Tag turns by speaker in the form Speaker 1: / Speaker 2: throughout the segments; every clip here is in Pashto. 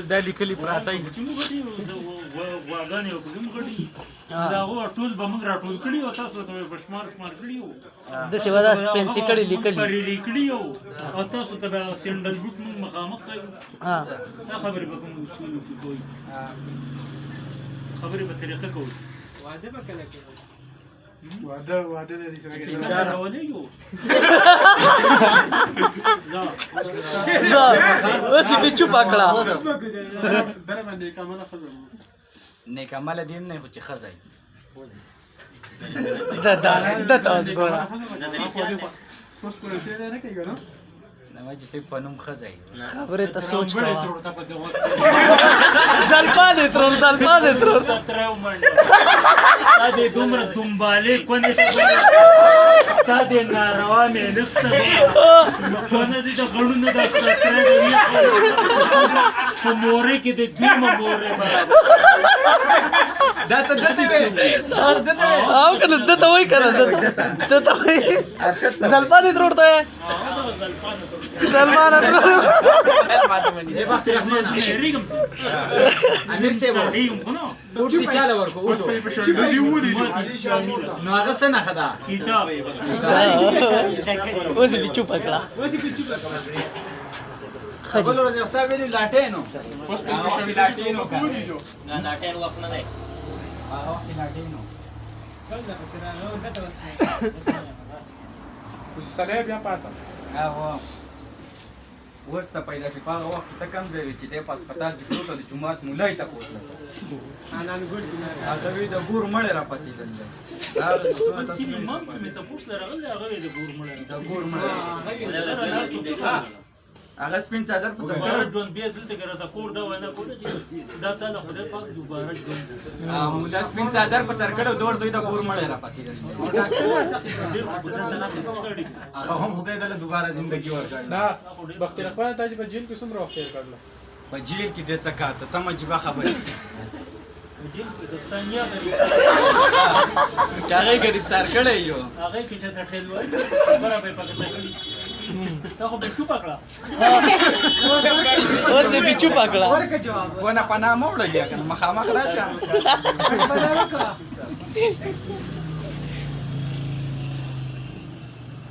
Speaker 1: دا لیکلي پراته وي
Speaker 2: چې موږ غټي غواګانې وکړو موږ غټي دا هغه ټول به موږ راټول کړي او تاسو ته به شمار کړي وو
Speaker 3: داسې به داسې پنسي کړي لیکلي
Speaker 2: پرېرې کړي وو او تاسو ته به سینډل بوټ موږ مخامخ کوو دا خبرې به کوم اصولو کې کوي خبرې په طریقه کوي
Speaker 4: واده به کله کوي
Speaker 5: واده لري سره کې
Speaker 2: دا راولېږو
Speaker 3: زه اوس یې چوپه کړه
Speaker 5: در باندې کماله خزر
Speaker 1: نیک عمله دین نه خو چې ښځه وي
Speaker 3: دا تاسو ګوره
Speaker 5: اوس کوله څه نه کوي ګنو
Speaker 1: نواجي صاحب په نوم ښځه وي
Speaker 3: خبرې ته سوچ کوه زلپا دې ترور
Speaker 2: ستره ومنډه تا دې دومره دنبالې کونې تا دې ناروا مېلسته کونه دې د غړونو د ستره د وي په مورې کې د دویمه مورې برابر
Speaker 1: دا ته دته وي
Speaker 3: او کنه دته وای کنه دته وای زلپا دې ترور ته سلمان ترور
Speaker 1: امیر صاحب اوټ دي چاله ورکو اوټو نو هغه څه نه خدا
Speaker 2: کتاب
Speaker 3: اوس یې چوپه کړه
Speaker 1: خبر ورځ وخت ویلو لاټینو
Speaker 5: اوس په لاټینو کوي جو
Speaker 2: نه ناټین وخت نه دی
Speaker 1: هغه وخت لاټینو
Speaker 5: سلام بیا پاسه
Speaker 1: هغه ورته پیدا شي په هغه وخت ته کم ځای چې د هسپتال کې شروع د جمعات مولای ته پوښتنه
Speaker 4: انان ګډ
Speaker 1: هغه وی د ګور مړ را پاتېدل دا
Speaker 2: چې امام مې ته پوښتنه راغله هغه د ګور مړ
Speaker 1: د ګور مړ هغه سپین څادر په سر
Speaker 2: دوباره ژوند بیا دلته ګره د کور دا ونه کوله چې دا تعالی خدای پاک دوباره ژوند
Speaker 1: مولا سپین څادر په سر کړو دوړ دوی د ګور مړ را پاتېدل هغه هم خدای دله دوباره ژوندۍ ورکړ
Speaker 5: دا بختي رحمان ته په جیل کې څومره وخت تیر کړل
Speaker 1: په جیل کې د زکات ته مجبه خبره
Speaker 2: جیل کې دستانیا غري
Speaker 1: هغه گرفتار کړی یو
Speaker 2: هغه کې چې د ټیل وای خبره به پکې تکلی تا خو به چوپا کړه
Speaker 3: اوس یې چوپه کړه
Speaker 4: ورکه جواب
Speaker 1: ونه پناه موړه بیا کنه مخامخ راشه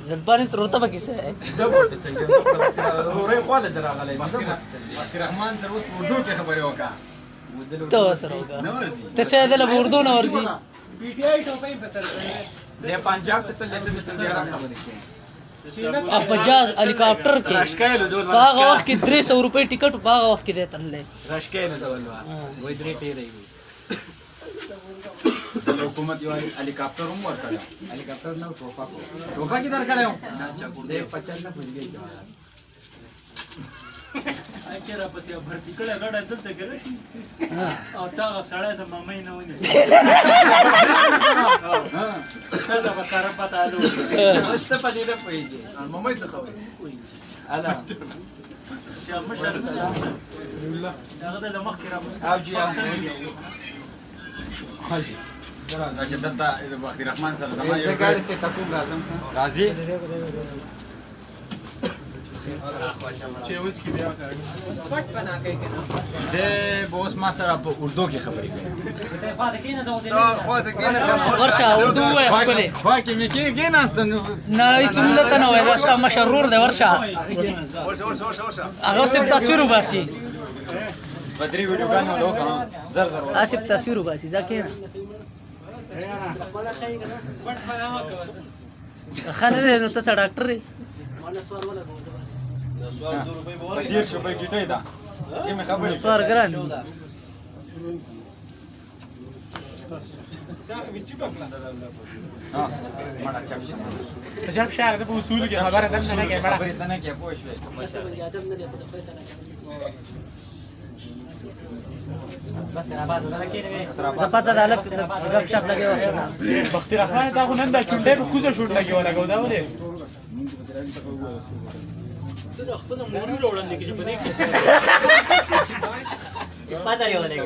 Speaker 3: زلپا دې ترور ته به کیسه
Speaker 1: زبرته څنګه ورې خواله دراغلی مکر رحمان تر اوس اردو کې خبرې وکړه
Speaker 3: ته وسره وکړه
Speaker 1: نه ورځي
Speaker 3: ته څه دله اردو نه ورځي
Speaker 4: پی ټی آی ټوپۍ په سر کړې
Speaker 1: د پنجاب ته تللی ته څنګه را خبرې شي
Speaker 3: او په جاز هلیکاپټر کې
Speaker 1: راشکایلو زول
Speaker 3: په هغه وخت کې 300 روپۍ ټیکټ په هغه وخت کې دی تللی
Speaker 1: راشکایلو زول وای درې ټیرې حکومت یو هلیکاپټر هم ورکړ هلیکاپټر نو ټوپا کې درکړیو دې 50 نه پوهیږي
Speaker 2: چې را پسې भर्ती کړه غړې دلته ګرځي او تا سړی د مامې نه ونی تا دا وکړه پتا له
Speaker 1: اوس ته پدې نه پوهیږي
Speaker 5: مامای څه خبره
Speaker 1: الا
Speaker 2: چې مشر هغه د مخ کې را
Speaker 1: او جی راشه دلته د بختي رحمان سره زما یو ګاډي څخه تکوم راځم راځي
Speaker 5: چې اوس کې بیا
Speaker 4: سپټ بنا کوي کنه
Speaker 1: دې بوس ما سره په اردو کې خبرې کوي
Speaker 3: ورشه اردو وای خپل
Speaker 1: خو کې مې کې ګیناست نو
Speaker 3: نه سنت نه وای دا مشرور دی ورشه هغه سب تصویر وباسي
Speaker 1: بدري ویډیوګانو لوکا زر زر
Speaker 3: اسب تصویر وباسي ځکه
Speaker 4: خپل خای کنه پټ بنا وکړه
Speaker 3: خانه دې نو ته ډاکټر دی
Speaker 4: ولا سوار ولا
Speaker 1: بدیر شو به کیته دا چې مې خبرې
Speaker 3: سوار ګران دي
Speaker 1: ها مړه چپ شه
Speaker 5: جب شهر ته په اصول کې خبره ده نه کې
Speaker 1: خبرې ته نه کې پوه شوې
Speaker 4: ادب نه دی په خپل ته
Speaker 3: زپاڅه د الګ غب شپ لګي وشه
Speaker 5: بختي رحمان دا خو نن دا شونډې په کوزه شوټ لګي ولا دا ولې
Speaker 4: ته خپل موري وړاندې کې په دې کې
Speaker 2: پاتې ولګي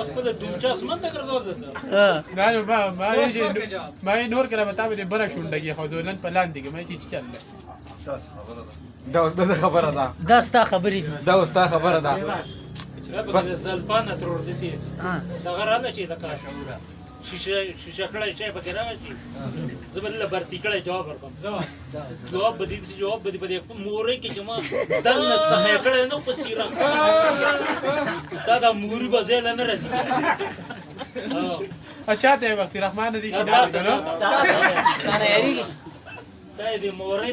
Speaker 2: خپل دونچا اسمان ته ګرځول ده
Speaker 5: نه نو ما نور کله مطابق بره شونډه کې خو دولن په لاندې کې مې چې چل
Speaker 6: دا اوس د خبره ده
Speaker 3: دا ستا خبرې دي
Speaker 6: دا اوس تا خبره ده
Speaker 2: په زلپانه ترور دسی
Speaker 3: ها.
Speaker 2: دغه راځي چې لکه شیشه کړای شي پکې راځي زبر له برتی کړای جواب ورکوم جواب بدی چې جواب بدی بدی مورې کې جما دنه څخه کړای نو پسیرا دا موري بزل نه راځي
Speaker 5: اچھا ته وخت رحمان دي
Speaker 2: دا
Speaker 3: دا یاري
Speaker 2: دې مورې